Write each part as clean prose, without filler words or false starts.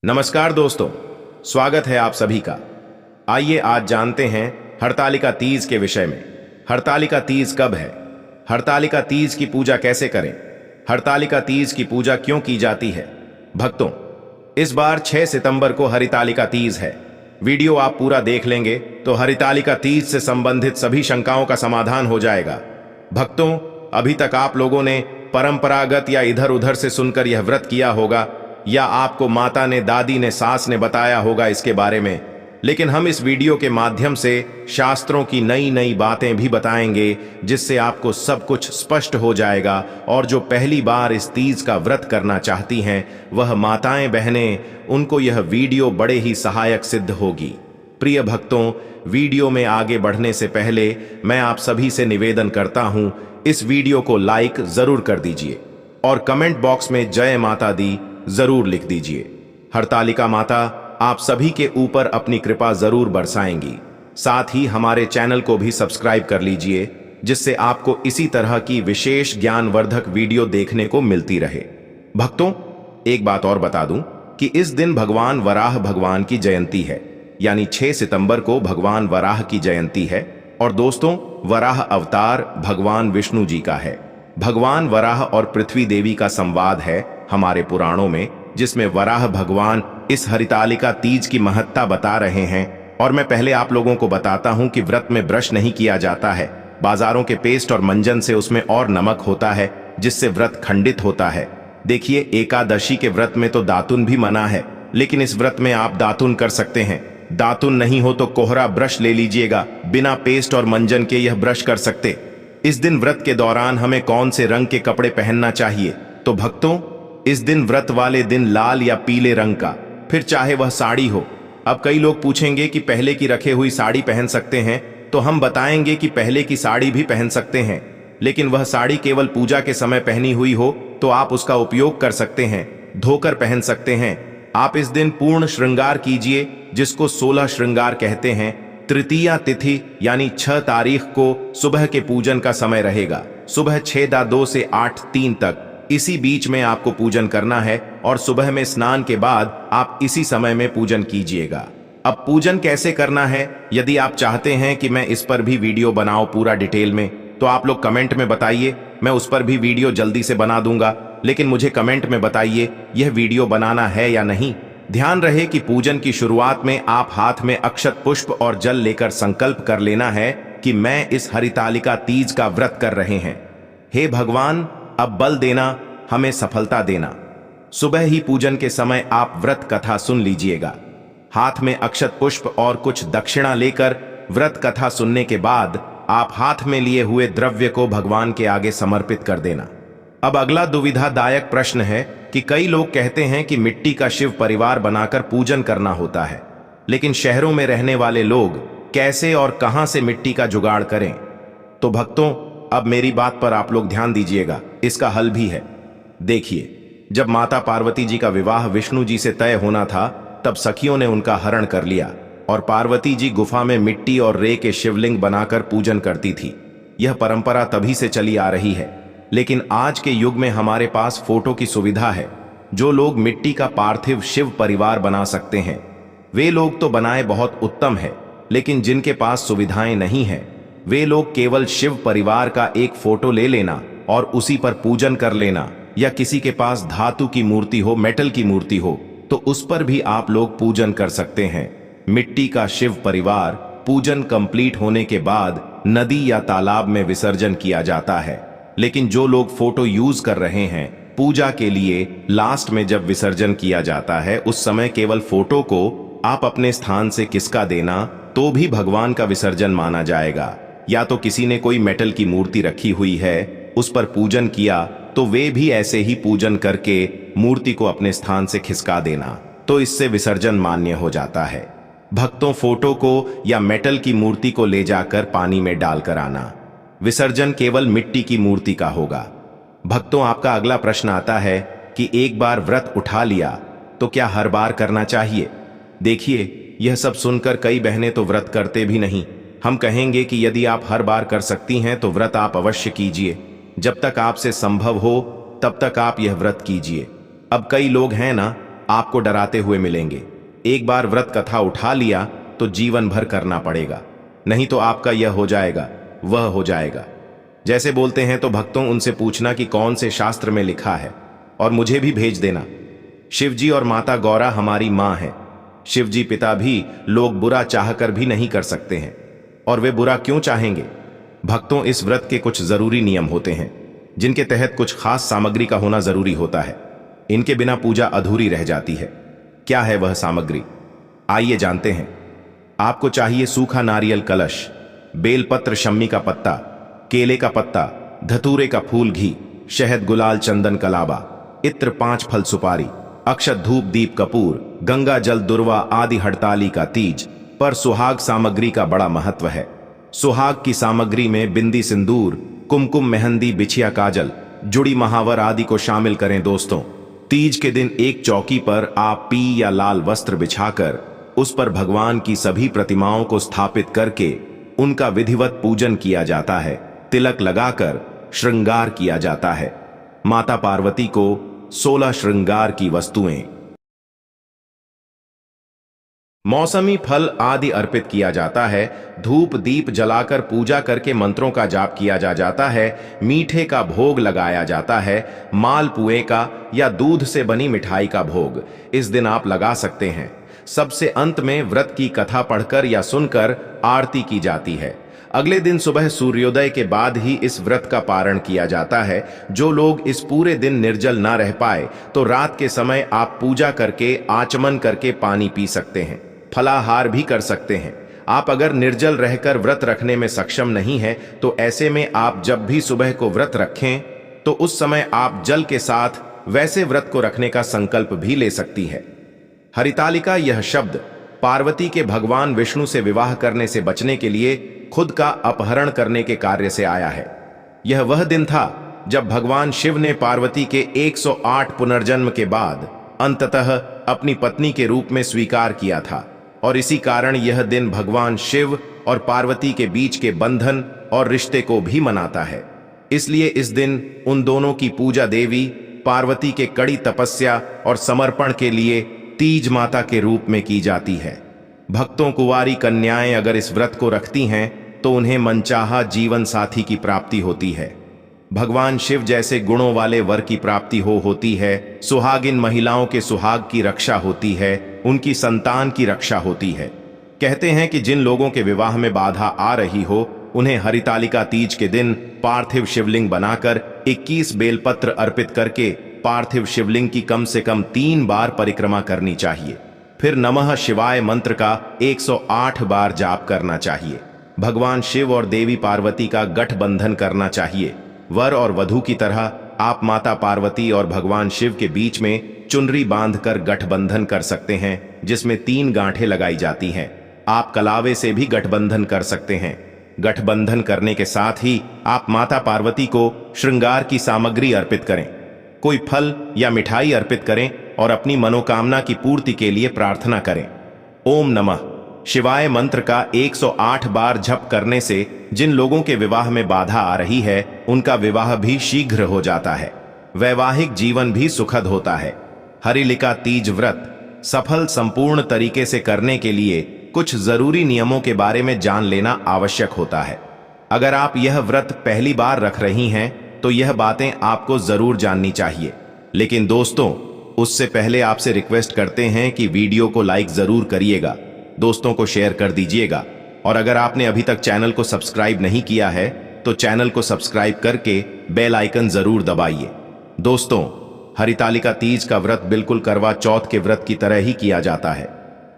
नमस्कार दोस्तों, स्वागत है आप सभी का। आइए आज जानते हैं हरतालिका तीज के विषय में। हरतालिका तीज कब है? हरतालिका तीज की पूजा कैसे करें? हरतालिका तीज की पूजा क्यों की जाती है? भक्तों, इस बार 6 सितंबर को हरितालिका तीज है। वीडियो आप पूरा देख लेंगे तो हरितालिका तीज से संबंधित सभी शंकाओं का समाधान हो जाएगा। भक्तों, अभी तक आप लोगों ने परंपरागत या इधर उधर से सुनकर यह व्रत किया होगा, या आपको माता ने, दादी ने, सास ने बताया होगा इसके बारे में। लेकिन हम इस वीडियो के माध्यम से शास्त्रों की नई नई बातें भी बताएंगे, जिससे आपको सब कुछ स्पष्ट हो जाएगा। और जो पहली बार इस तीज का व्रत करना चाहती हैं, वह माताएं, बहनें, उनको यह वीडियो बड़े ही सहायक सिद्ध होगी। प्रिय भक्तों, वीडियो में आगे बढ़ने से पहले मैं आप सभी से निवेदन करता हूं, इस वीडियो को लाइक जरूर कर दीजिए और कमेंट बॉक्स में जय माता दी जरूर लिख दीजिए। हरतालिका माता आप सभी के ऊपर अपनी कृपा जरूर बरसाएंगी। साथ ही हमारे चैनल को भी सब्सक्राइब कर लीजिए, जिससे आपको इसी तरह की विशेष ज्ञानवर्धक वीडियो देखने को मिलती रहे। भक्तों, एक बात और बता दूं कि इस दिन भगवान वराह भगवान की जयंती है, यानी 6 सितंबर को भगवान वराह की जयंती है। और दोस्तों, वराह अवतार भगवान विष्णु जी का है। भगवान वराह और पृथ्वी देवी का संवाद है हमारे पुराणों में, जिसमें वराह भगवान इस हरितालिका तीज की महत्ता बता रहे हैं। और मैं पहले आप लोगों को बताता हूं कि व्रत में ब्रश नहीं किया जाता है। बाजारों के पेस्ट और मंजन से उसमें और नमक होता है, जिससे व्रत खंडित होता है। देखिए, एकादशी के व्रत में तो दातुन भी मना है, लेकिन इस व्रत में आप दातुन कर सकते हैं। दातुन नहीं हो तो कोहरा ब्रश ले लीजिएगा, बिना पेस्ट और मंजन के यह ब्रश कर सकते। इस दिन व्रत के दौरान हमें कौन से रंग के कपड़े पहनना चाहिए? तो भक्तों, इस दिन व्रत वाले दिन लाल या पीले रंग का, फिर चाहे वह साड़ी हो। अब कई लोग पूछेंगे कि पहले की रखे हुई साड़ी पहन सकते हैं, तो हम बताएंगे कि पहले की साड़ी भी पहन सकते हैं, लेकिन वह साड़ी केवल पूजा के समय पहनी हुई हो तो आप उसका उपयोग कर सकते हैं, धोकर पहन सकते हैं। आप इस दिन पूर्ण श्रृंगार कीजिए, जिसको 16 श्रृंगार कहते हैं। तृतीया तिथि यानी 6 तारीख को सुबह के पूजन का समय रहेगा। सुबह 6:02 से 8:03 तक इसी बीच में आपको पूजन करना है, और सुबह में स्नान के बाद आप इसी समय में पूजन कीजिएगा। अब पूजन कैसे करना है, यदि आप चाहते हैं कि मैं इस पर भी वीडियो बनाऊं पूरा डिटेल में, तो आप लोग कमेंट में बताइए, मैं उस पर भी वीडियो जल्दी से बना दूंगा। लेकिन मुझे कमेंट में बताइए यह वीडियो बनाना है या नहीं। ध्यान रहे कि पूजन की शुरुआत में आप हाथ में अक्षत पुष्प और जल लेकर संकल्प कर लेना है कि मैं इस हरितालिका तीज का व्रत कर रहे हैं। हे भगवान, अब बल देना, हमें सफलता देना। सुबह ही पूजन के समय आप व्रत कथा सुन लीजिएगा। हाथ में अक्षत पुष्प और कुछ दक्षिणा लेकर व्रत कथा सुनने के बाद आप हाथ में लिए हुए द्रव्य को भगवान के आगे समर्पित कर देना। अब अगला दुविधादायक प्रश्न है कि कई लोग कहते हैं कि मिट्टी का शिव परिवार बनाकर पूजन करना होता है, लेकिन शहरों में रहने वाले लोग कैसे और कहां से मिट्टी का जुगाड़ करें? तो भक्तों, अब मेरी बात पर आप लोग ध्यान दीजिएगा, इसका हल भी है। देखिए, जब माता पार्वती जी का विवाह विष्णु जी से तय होना था, तब सखियों ने उनका हरण कर लिया और पार्वती जी गुफा में मिट्टी और रे के शिवलिंग बनाकर पूजन करती थी। यह परंपरा तभी से चली आ रही है, लेकिन आज के युग में हमारे पास फोटो की सुविधा है। जो लोग मिट्टी का पार्थिव शिव परिवार बना सकते हैं, वे लोग तो बनाए बहुत उत्तम है, लेकिन जिनके पास सुविधाएं नहीं है, वे लोग केवल शिव परिवार का एक फोटो ले लेना और उसी पर पूजन कर लेना। या किसी के पास धातु की मूर्ति हो, मेटल की मूर्ति हो, तो उस पर भी आप लोग पूजन कर सकते हैं। मिट्टी का शिव परिवार पूजन कंप्लीट होने के बाद नदी या तालाब में विसर्जन किया जाता है। लेकिन जो लोग फोटो यूज कर रहे हैं पूजा के लिए, लास्ट में जब विसर्जन किया जाता है, उस समय केवल फोटो को आप अपने स्थान से खिसका देना, तो भी भगवान का विसर्जन माना जाएगा। या तो किसी ने कोई मेटल की मूर्ति रखी हुई है, उस पर पूजन किया, तो वे भी ऐसे ही पूजन करके मूर्ति को अपने स्थान से खिसका देना, तो इससे विसर्जन मान्य हो जाता है। भक्तों, फोटो को या मेटल की मूर्ति को ले जाकर पानी में डालकर आना। विसर्जन केवल मिट्टी की मूर्ति का होगा। भक्तों, आपका अगला प्रश्न आता है कि एक बार व्रत उठा लिया तो क्या हर बार करना चाहिए? देखिए, यह सब सुनकर कई बहनें तो व्रत करते भी नहीं। हम कहेंगे कि यदि आप हर बार कर सकती हैं तो व्रत आप अवश्य कीजिए। जब तक आपसे संभव हो तब तक आप यह व्रत कीजिए। अब कई लोग हैं ना आपको डराते हुए मिलेंगे। एक बार व्रत कथा उठा लिया तो जीवन भर करना पड़ेगा, नहीं तो आपका यह हो जाएगा, वह हो जाएगा। जैसे बोलते हैं तो भक्तों उनसे पूछना कि कौन से शास्त्र में लिखा है और मुझे भी भेज देना। शिवजी और माता गौरा हमारी मां है। शिवजी पिता भी लोग बुरा चाहकर भी नहीं कर सकते हैं, और वे बुरा क्यों चाहेंगे। भक्तों, इस व्रत के कुछ जरूरी नियम होते हैं जिनके तहत कुछ खास सामग्री का होना जरूरी होता है। इनके बिना पूजा अधूरी रह जाती है। क्या है वह सामग्री, आइए जानते हैं। आपको चाहिए सूखा नारियल कलश, बेलपत्र शम्मी का पत्ता, केले का पत्ता, धतूरे का फूल, घी, शहद, गुलाल, चंदन, कलाबा, इत्र, 5 फल सुपारी, अक्षत, धूप, दीप, कपूर, गंगा जल, दुर्वा आदि। हड़ताली का तीज पर सुहाग सामग्री का बड़ा महत्व है। सुहाग की सामग्री में बिंदी, सिंदूर, कुमकुम, मेहंदी, बिछिया, काजल, जुड़ी, महावर आदि को शामिल करें। दोस्तों, तीज के दिन एक चौकी पर आप पी या लाल वस्त्र बिछाकर उस पर भगवान की सभी प्रतिमाओं को स्थापित करके उनका विधिवत पूजन किया जाता है। तिलक लगाकर श्रृंगार किया जाता है। माता पार्वती को 16 श्रृंगार की वस्तुएं, मौसमी फल आदि अर्पित किया जाता है। धूप दीप जलाकर पूजा करके मंत्रों का जाप किया जाता है। मीठे का भोग लगाया जाता है। मालपुए का या दूध से बनी मिठाई का भोग इस दिन आप लगा सकते हैं। सबसे अंत में व्रत की कथा पढ़कर या सुनकर आरती की जाती है। अगले दिन सुबह सूर्योदय के बाद ही इस व्रत का पारण किया जाता है। जो लोग इस पूरे दिन निर्जल ना रह पाए तो रात के समय आप पूजा करके आचमन करके पानी पी सकते हैं, फलाहार भी कर सकते हैं। आप अगर निर्जल रहकर व्रत रखने में सक्षम नहीं है तो ऐसे में आप जब भी सुबह को व्रत रखें तो उस समय आप जल के साथ वैसे व्रत को रखने का संकल्प भी ले सकती है। हरितालिका यह शब्द पार्वती के भगवान विष्णु से विवाह करने से बचने के लिए खुद का अपहरण करने के कार्य से आया है। यह वह दिन था जब भगवान शिव ने पार्वती के 108 पुनर्जन्म के बाद अंततः अपनी पत्नी के रूप में स्वीकार किया था, और इसी कारण यह दिन भगवान शिव और पार्वती के बीच के बंधन और रिश्ते को भी मनाता है। इसलिए इस दिन उन दोनों की पूजा देवी पार्वती के कड़ी तपस्या और समर्पण के लिए तीज माता के रूप में की जाती है। भक्तों, कुंवारी कन्याएं अगर इस व्रत को रखती हैं तो उन्हें मनचाहा जीवन साथी की प्राप्ति होती है। भगवान शिव जैसे गुणों वाले वर की प्राप्ति होती है। सुहागिन महिलाओं के सुहाग की रक्षा होती है, उनकी संतान की रक्षा होती है। कहते हैं कि जिन लोगों के विवाह में बाधा आ रही हो उन्हें हरितालिका तीज के दिन पार्थिव शिवलिंग बनाकर 21 बेलपत्र अर्पित करके पार्थिव शिवलिंग की कम से कम 3 बार परिक्रमा करनी चाहिए। फिर नमः शिवाय मंत्र का 108 बार जाप करना चाहिए। भगवान शिव और देवी पार्वती का गठबंधन करना चाहिए। वर और वधू की तरह आप माता पार्वती और भगवान शिव के बीच में चुनरी बांधकर गठबंधन कर सकते हैं, जिसमें 3 गांठें लगाई जाती हैं। आप कलावे से भी गठबंधन कर सकते हैं। गठबंधन करने के साथ ही आप माता पार्वती को श्रृंगार की सामग्री अर्पित करें, कोई फल या मिठाई अर्पित करें और अपनी मनोकामना की पूर्ति के लिए प्रार्थना करें। ओम नमः शिवाय मंत्र का 108 बार जप करने से जिन लोगों के विवाह में बाधा आ रही है उनका विवाह भी शीघ्र हो जाता है, वैवाहिक जीवन भी सुखद होता है। हरितालिका तीज व्रत सफल संपूर्ण तरीके से करने के लिए कुछ जरूरी नियमों के बारे में जान लेना आवश्यक होता है। अगर आप यह व्रत पहली बार रख रही हैं तो यह बातें आपको जरूर जाननी चाहिए। लेकिन दोस्तों, उससे पहले आपसे रिक्वेस्ट करते हैं कि वीडियो को लाइक जरूर करिएगा, दोस्तों को शेयर कर दीजिएगा, और अगर आपने अभी तक चैनल को सब्सक्राइब नहीं किया है तो चैनल को सब्सक्राइब करके बेल आइकन जरूर दबाइए। दोस्तों, हरितालिका तीज का व्रत बिल्कुल करवा चौथ के व्रत की तरह ही किया जाता है।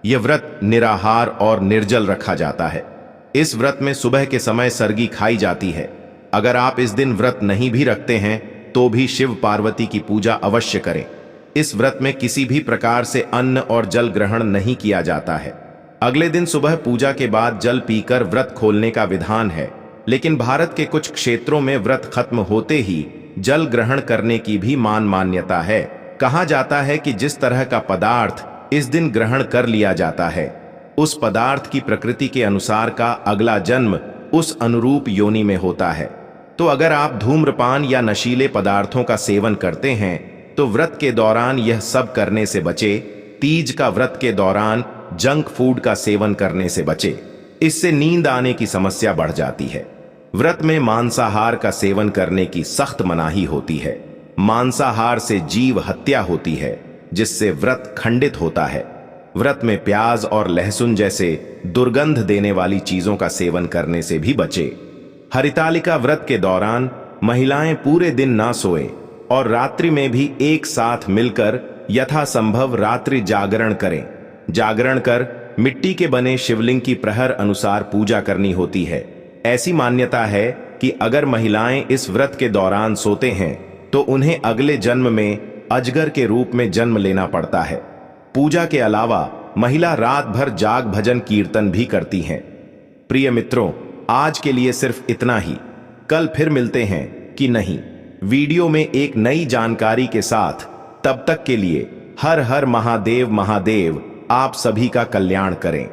यह व्रत निराहार और निर्जल रखा जाता है। इस व्रत में सुबह के समय सरगी खाई जाती है। अगर आप इस दिन व्रत नहीं भी रखते हैं तो भी शिव पार्वती की पूजा अवश्य करें। इस व्रत में किसी भी प्रकार से अन्न और जल ग्रहण नहीं किया जाता है। अगले दिन सुबह पूजा के बाद जल पीकर व्रत खोलने का विधान है, लेकिन भारत के कुछ क्षेत्रों में व्रत खत्म होते ही जल ग्रहण करने की भी मान्यता है। कहा जाता है कि जिस तरह का पदार्थ इस दिन ग्रहण कर लिया जाता है उस पदार्थ की प्रकृति के अनुसार का अगला जन्म उस अनुरूप योनि में होता है। तो अगर आप धूम्रपान या नशीले पदार्थों का सेवन करते हैं तो व्रत के दौरान यह सब करने से बचे। तीज का व्रत के दौरान जंक फूड का सेवन करने से बचे, इससे नींद आने की समस्या बढ़ जाती है। व्रत में मांसाहार का सेवन करने की सख्त मनाही होती है। मांसाहार से जीव हत्या होती है, जिससे व्रत खंडित होता है। व्रत में प्याज और लहसुन जैसे दुर्गंध देने वाली चीजों का सेवन करने से भी बचे। हरितालिका व्रत के दौरान महिलाएं पूरे दिन ना सोए और रात्रि में भी एक साथ मिलकर यथासंभव रात्रि जागरण करें। जागरण कर मिट्टी के बने शिवलिंग की प्रहर अनुसार पूजा करनी होती है। ऐसी मान्यता है कि अगर महिलाएं इस व्रत के दौरान सोते हैं तो उन्हें अगले जन्म में अजगर के रूप में जन्म लेना पड़ता है। पूजा के अलावा महिला रात भर जाग भजन कीर्तन भी करती हैं। प्रिय मित्रों, आज के लिए सिर्फ इतना ही। कल फिर मिलते हैं कि नहीं वीडियो में एक नई जानकारी के साथ। तब तक के लिए हर हर महादेव महादेव आप सभी का कल्याण करें।